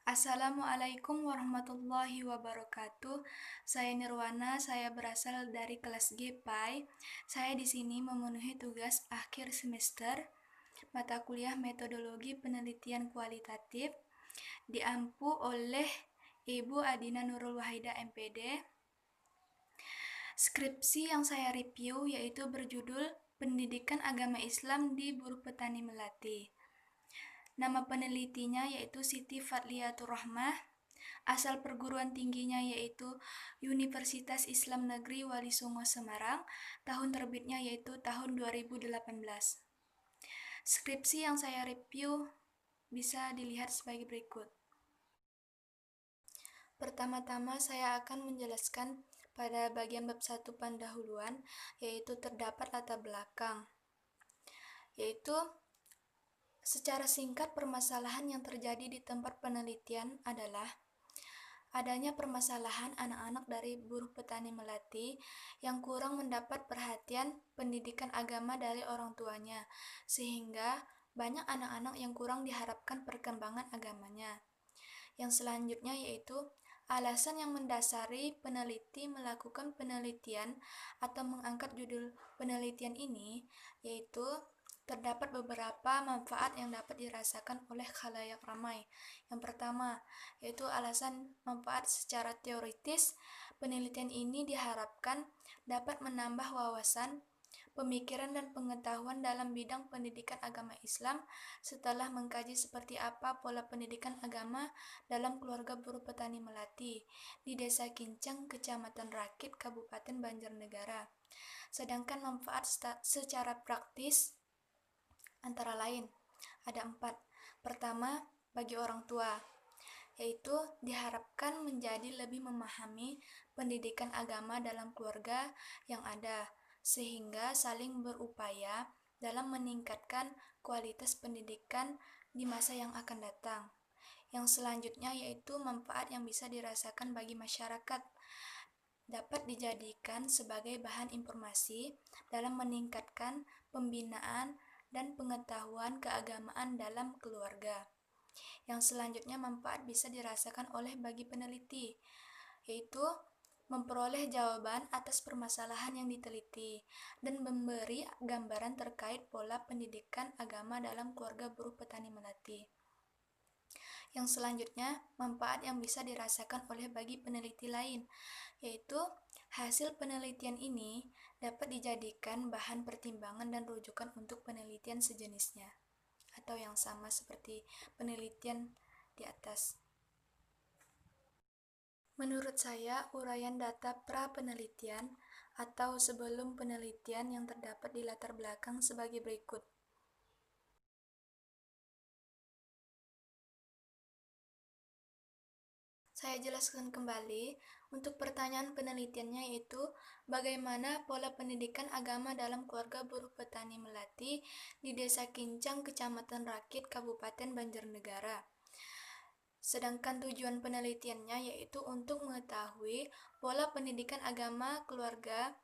Assalamualaikum warahmatullahi wabarakatuh. Saya Nirwana, saya berasal dari kelas GPAI. Saya di sini memenuhi tugas akhir semester mata kuliah Metodologi Penelitian Kualitatif diampu oleh Ibu Adina Nurul Wahida MPD. Skripsi yang saya review yaitu berjudul Pendidikan Agama Islam di Buruh Petani Melati. Nama penelitinya yaitu Siti Fadliatur Rahmah. Asal perguruan tingginya yaitu Universitas Islam Negeri Wali Songo Semarang. Tahun terbitnya yaitu tahun 2018. Skripsi yang saya review bisa dilihat sebagai berikut. Pertama-tama saya akan menjelaskan pada bagian bab 1 pendahuluan, yaitu terdapat latar belakang, yaitu secara singkat permasalahan yang terjadi di tempat penelitian adalah adanya permasalahan anak-anak dari buruh petani melati yang kurang mendapat perhatian pendidikan agama dari orang tuanya, sehingga banyak anak-anak yang kurang diharapkan perkembangan agamanya. Yang selanjutnya yaitu alasan yang mendasari peneliti melakukan penelitian atau mengangkat judul penelitian ini, yaitu terdapat beberapa manfaat yang dapat dirasakan oleh khalayak ramai. Yang pertama, yaitu alasan manfaat secara teoritis. Penelitian ini diharapkan dapat menambah wawasan, pemikiran dan pengetahuan dalam bidang pendidikan agama Islam setelah mengkaji seperti apa pola pendidikan agama dalam keluarga buruh petani melati di Desa Kincang, Kecamatan Rakit, Kabupaten Banjarnegara. Sedangkan manfaat secara praktis antara lain ada 4. Pertama, bagi orang tua, yaitu diharapkan menjadi lebih memahami pendidikan agama dalam keluarga yang ada, sehingga saling berupaya dalam meningkatkan kualitas pendidikan di masa yang akan datang. Yang selanjutnya yaitu manfaat yang bisa dirasakan bagi masyarakat, dapat dijadikan sebagai bahan informasi dalam meningkatkan pembinaan dan pengetahuan keagamaan dalam keluarga. Yang selanjutnya manfaat bisa dirasakan oleh bagi peneliti, yaitu memperoleh jawaban atas permasalahan yang diteliti dan memberi gambaran terkait pola pendidikan agama dalam keluarga buruh petani melati. Yang selanjutnya manfaat yang bisa dirasakan oleh bagi peneliti lain, yaitu hasil penelitian ini dapat dijadikan bahan pertimbangan dan rujukan untuk penelitian sejenisnya atau yang sama seperti penelitian di atas. Menurut saya, uraian data pra-penelitian atau sebelum penelitian yang terdapat di latar belakang sebagai berikut. Saya jelaskan kembali, untuk pertanyaan penelitiannya yaitu bagaimana pola pendidikan agama dalam keluarga buruh petani melati di Desa Kincang, Kecamatan Rakit, Kabupaten Banjarnegara. Sedangkan tujuan penelitiannya yaitu untuk mengetahui pola pendidikan agama keluarga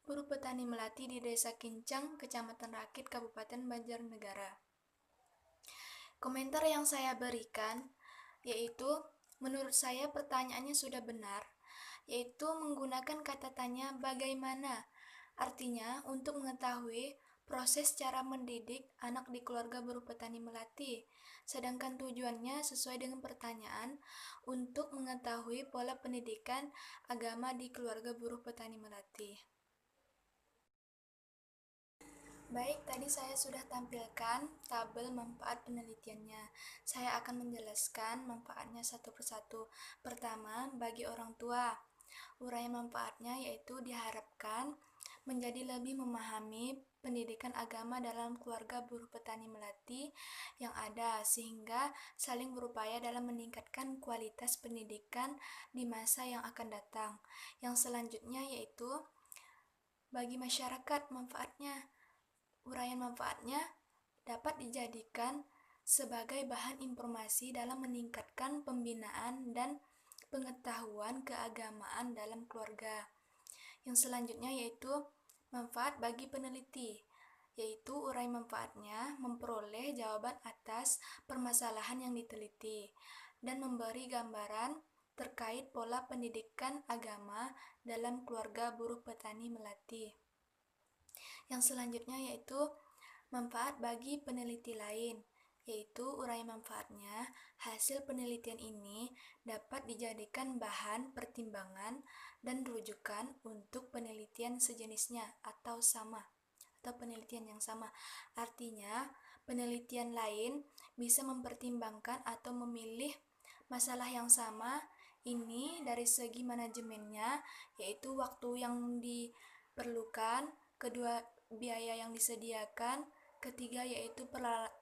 buruh petani melati di Desa Kincang, Kecamatan Rakit, Kabupaten Banjarnegara. Komentar yang saya berikan yaitu menurut saya pertanyaannya sudah benar, yaitu menggunakan kata tanya bagaimana. Artinya untuk mengetahui proses cara mendidik anak di keluarga buruh petani melati. Sedangkan tujuannya sesuai dengan pertanyaan untuk mengetahui pola pendidikan agama di keluarga buruh petani melati. Baik, tadi saya sudah tampilkan tabel manfaat penelitiannya. Saya akan menjelaskan manfaatnya satu persatu. Pertama, bagi orang tua. Uraian manfaatnya yaitu diharapkan menjadi lebih memahami pendidikan agama dalam keluarga buruh petani melati yang ada, sehingga saling berupaya dalam meningkatkan kualitas pendidikan di masa yang akan datang. Yang selanjutnya yaitu bagi masyarakat manfaatnya. Uraian manfaatnya dapat dijadikan sebagai bahan informasi dalam meningkatkan pembinaan dan pengetahuan keagamaan dalam keluarga. Yang selanjutnya yaitu manfaat bagi peneliti, yaitu urai manfaatnya, memperoleh jawaban atas permasalahan yang diteliti, dan memberi gambaran terkait pola pendidikan agama dalam keluarga buruh petani melati. Yang selanjutnya yaitu manfaat bagi peneliti lain, yaitu urai manfaatnya. Hasil penelitian ini dapat dijadikan bahan pertimbangan dan rujukan untuk penelitian sejenisnya atau penelitian yang sama. Artinya, penelitian lain bisa mempertimbangkan atau memilih masalah yang sama ini dari segi manajemennya, yaitu waktu yang diperlukan, kedua biaya yang disediakan, ketiga yaitu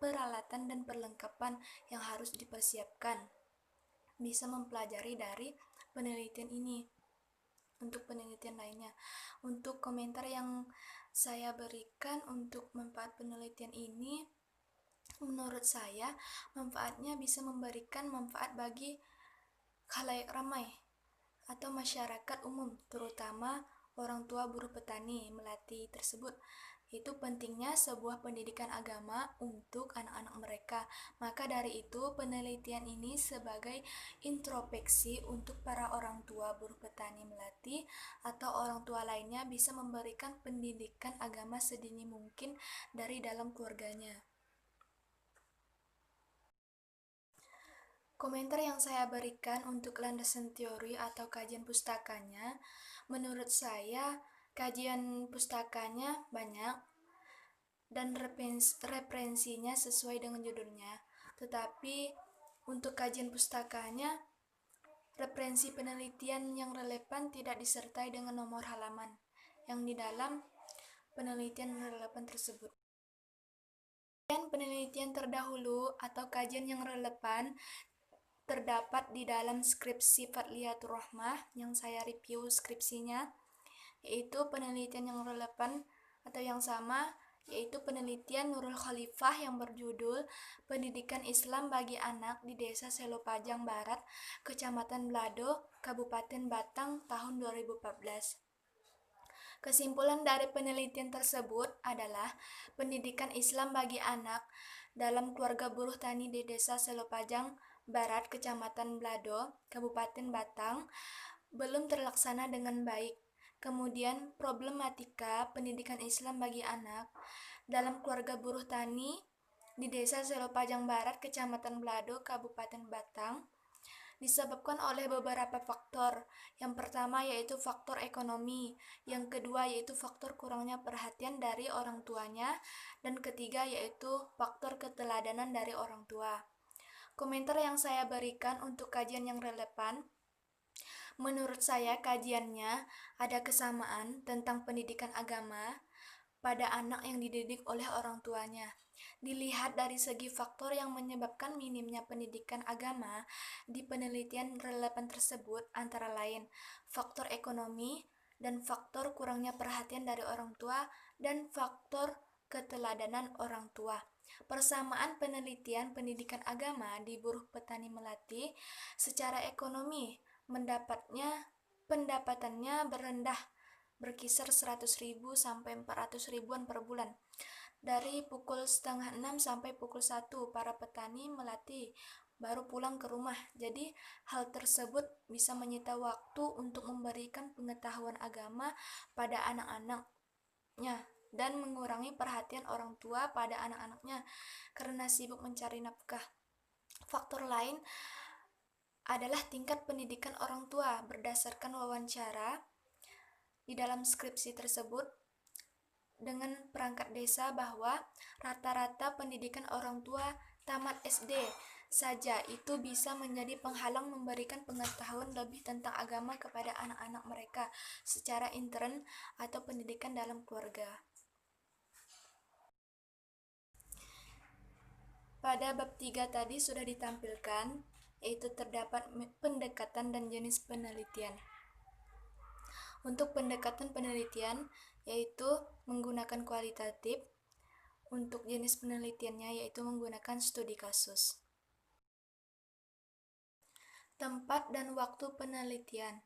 peralatan dan perlengkapan yang harus dipersiapkan. Bisa mempelajari dari penelitian ini. Untuk penelitian lainnya, untuk komentar yang saya berikan untuk manfaat penelitian ini, menurut saya manfaatnya bisa memberikan manfaat bagi khalayak ramai atau masyarakat umum, terutama orang tua buruh petani melati tersebut. Itu pentingnya sebuah pendidikan agama untuk anak-anak mereka. Maka dari itu, penelitian ini sebagai introspeksi untuk para orang tua buruh petani melati atau orang tua lainnya bisa memberikan pendidikan agama sedini mungkin dari dalam keluarganya. Komentar yang saya berikan untuk landasan teori atau kajian pustakanya, menurut saya kajian pustakanya banyak dan referensinya sesuai dengan judulnya. Tetapi untuk kajian pustakanya, referensi penelitian yang relevan tidak disertai dengan nomor halaman yang di dalam penelitian relevan tersebut. Penelitian terdahulu atau kajian yang relevan terdapat di dalam skripsi Fadliyatur Rahmah yang saya review skripsinya, yaitu penelitian yang relevan atau yang sama, yaitu penelitian Nurul Khalifah yang berjudul Pendidikan Islam bagi Anak di Desa Selopajang Barat, Kecamatan Blado, Kabupaten Batang, tahun 2014. Kesimpulan dari penelitian tersebut adalah pendidikan Islam bagi anak dalam keluarga buruh tani di Desa Selopajang Barat, Kecamatan Blado, Kabupaten Batang, belum terlaksana dengan baik. Kemudian, problematika pendidikan Islam bagi anak dalam keluarga buruh tani di Desa Selopajang Barat, Kecamatan Blado, Kabupaten Batang, disebabkan oleh beberapa faktor. Yang pertama yaitu faktor ekonomi, yang kedua yaitu faktor kurangnya perhatian dari orang tuanya, dan ketiga yaitu faktor keteladanan dari orang tua. Komentar yang saya berikan untuk kajian yang relevan, menurut saya kajiannya ada kesamaan tentang pendidikan agama pada anak yang dididik oleh orang tuanya. Dilihat dari segi faktor yang menyebabkan minimnya pendidikan agama di penelitian relevan tersebut antara lain faktor ekonomi dan faktor kurangnya perhatian dari orang tua dan faktor keteladanan orang tua. Persamaan penelitian pendidikan agama di buruh petani melati secara ekonomi pendapatannya berendah, berkisar 100.000 sampai 400.000-an per bulan. Dari pukul 5:30 sampai pukul 1 para petani melati baru pulang ke rumah. Jadi hal tersebut bisa menyita waktu untuk memberikan pengetahuan agama pada anak-anaknya dan mengurangi perhatian orang tua pada anak-anaknya karena sibuk mencari nafkah. Faktor lain adalah tingkat pendidikan orang tua. Berdasarkan wawancara di dalam skripsi tersebut dengan perangkat desa bahwa rata-rata pendidikan orang tua tamat SD saja itu bisa menjadi penghalang memberikan pengetahuan lebih tentang agama kepada anak-anak mereka secara intern atau pendidikan dalam keluarga. Pada bab 3 tadi sudah ditampilkan, yaitu terdapat pendekatan dan jenis penelitian. Untuk pendekatan penelitian, yaitu menggunakan kualitatif. Untuk jenis penelitiannya, yaitu menggunakan studi kasus. Tempat dan waktu penelitian.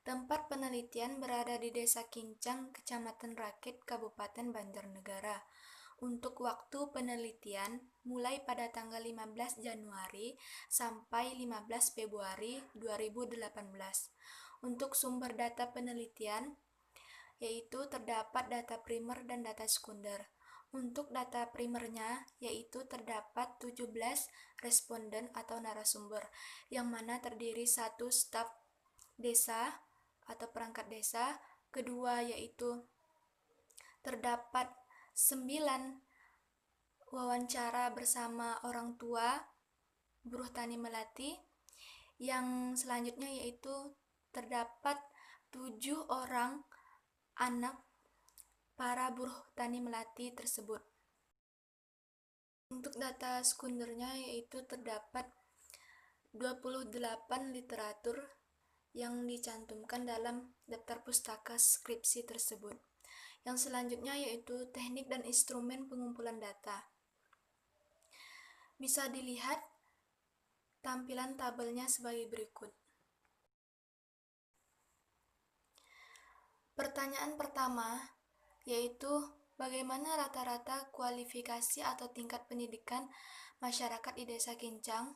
Tempat penelitian berada di Desa Kincang, Kecamatan Rakit, Kabupaten Banjarnegara. untuk waktu penelitian mulai pada tanggal 15 Januari sampai 15 Februari 2018. Untuk sumber data penelitian yaitu terdapat data primer dan data sekunder. Untuk data primernya yaitu terdapat 17 responden atau narasumber, yang mana terdiri 1 staf desa atau perangkat desa, kedua yaitu terdapat 9 wawancara bersama orang tua buruh tani melati, yang selanjutnya yaitu terdapat 7 orang anak para buruh tani melati tersebut. Untuk data sekundernya yaitu terdapat 28 literatur yang dicantumkan dalam daftar pustaka skripsi tersebut. Yang selanjutnya yaitu teknik dan instrumen pengumpulan data. Bisa dilihat tampilan tabelnya sebagai berikut. Pertanyaan pertama yaitu bagaimana rata-rata kualifikasi atau tingkat pendidikan masyarakat di Desa Kincang?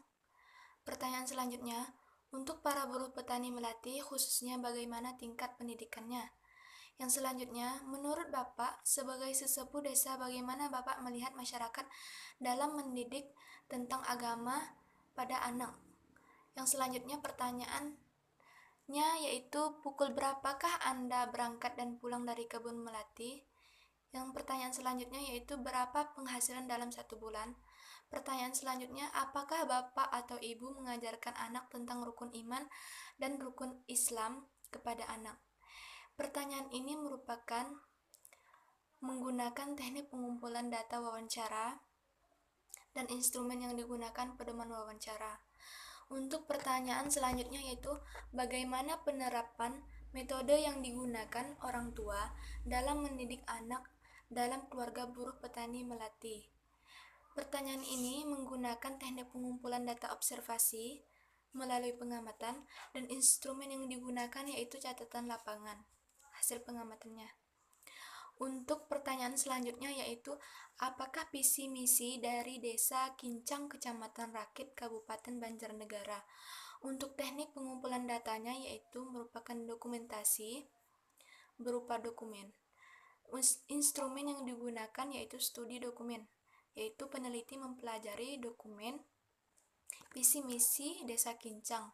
Pertanyaan selanjutnya, untuk para buruh petani melati khususnya bagaimana tingkat pendidikannya? Yang selanjutnya, menurut Bapak sebagai sesepuh desa bagaimana Bapak melihat masyarakat dalam mendidik tentang agama pada anak? Yang selanjutnya pertanyaannya yaitu pukul berapakah Anda berangkat dan pulang dari kebun melati? Yang pertanyaan selanjutnya yaitu berapa penghasilan dalam 1 bulan? Pertanyaan selanjutnya, apakah Bapak atau Ibu mengajarkan anak tentang rukun iman dan rukun Islam kepada anak? Pertanyaan ini merupakan menggunakan teknik pengumpulan data wawancara dan instrumen yang digunakan pedoman wawancara. Untuk pertanyaan selanjutnya yaitu bagaimana penerapan metode yang digunakan orang tua dalam mendidik anak dalam keluarga buruh petani melati. Pertanyaan ini menggunakan teknik pengumpulan data observasi melalui pengamatan dan instrumen yang digunakan yaitu catatan lapangan hasil pengamatannya. Untuk pertanyaan selanjutnya yaitu apakah visi misi dari Desa Kincang Kecamatan Rakit Kabupaten Banjarnegara? Untuk teknik pengumpulan datanya yaitu merupakan dokumentasi berupa dokumen. Instrumen yang digunakan yaitu studi dokumen, yaitu peneliti mempelajari dokumen visi misi Desa Kincang.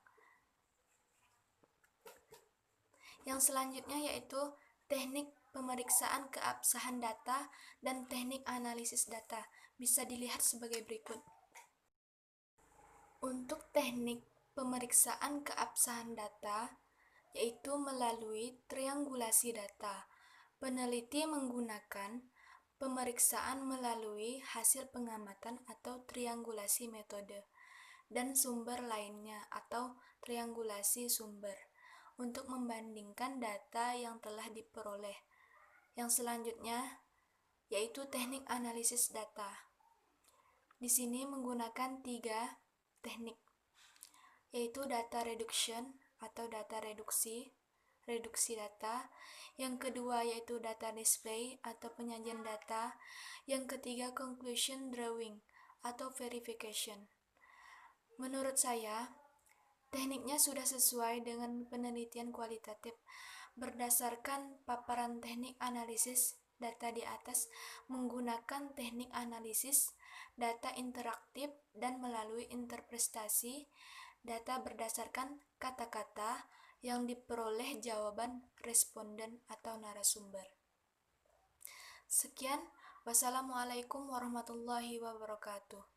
Yang selanjutnya yaitu teknik pemeriksaan keabsahan data dan teknik analisis data. Bisa dilihat sebagai berikut. Untuk teknik pemeriksaan keabsahan data yaitu melalui triangulasi data. Peneliti menggunakan pemeriksaan melalui hasil pengamatan atau triangulasi metode dan sumber lainnya atau triangulasi sumber untuk membandingkan data yang telah diperoleh. Yang selanjutnya yaitu teknik analisis data. Di sini menggunakan 3 teknik, yaitu data reduction atau data reduksi data. Yang kedua yaitu data display atau penyajian data. Yang ketiga conclusion drawing atau verification. Menurut saya, tekniknya sudah sesuai dengan penelitian kualitatif. Berdasarkan paparan teknik analisis data di atas, menggunakan teknik analisis data interaktif dan melalui interpretasi data berdasarkan kata-kata yang diperoleh jawaban responden atau narasumber. Sekian, wassalamualaikum warahmatullahi wabarakatuh.